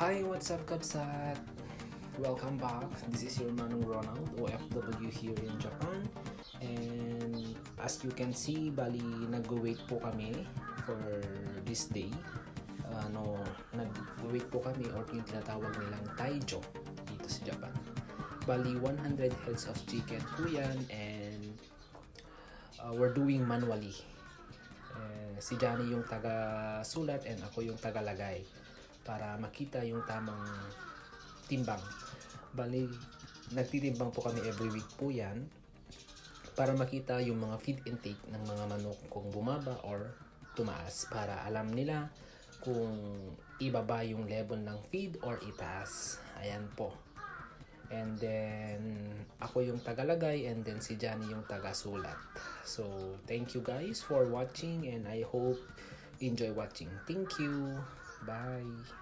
Hi, what's up, Kabsat? Welcome back. This is your Manong Ronald, OFW here in Japan. And as you can see, bali nag-wait po kami for this day. Nag-wait po kami or yung tinatawag nilang Taijo dito sa Japan. Bali 100 heads of chicken po yan and we're doing manually. Si Johnny yung taga-sulat and ako yung taga-lagay para makita yung tamang timbang. Bali, nagtitimbang po kami every week po yan para makita yung mga feed intake ng mga manok kung bumaba or tumaas para alam nila kung ibaba yung level ng feed or itaas. Ayan po. And then, ako yung tagalagay and then si Johnny yung taga-sulat. So, thank you guys for watching and I hope you enjoy watching. Thank you. Bye.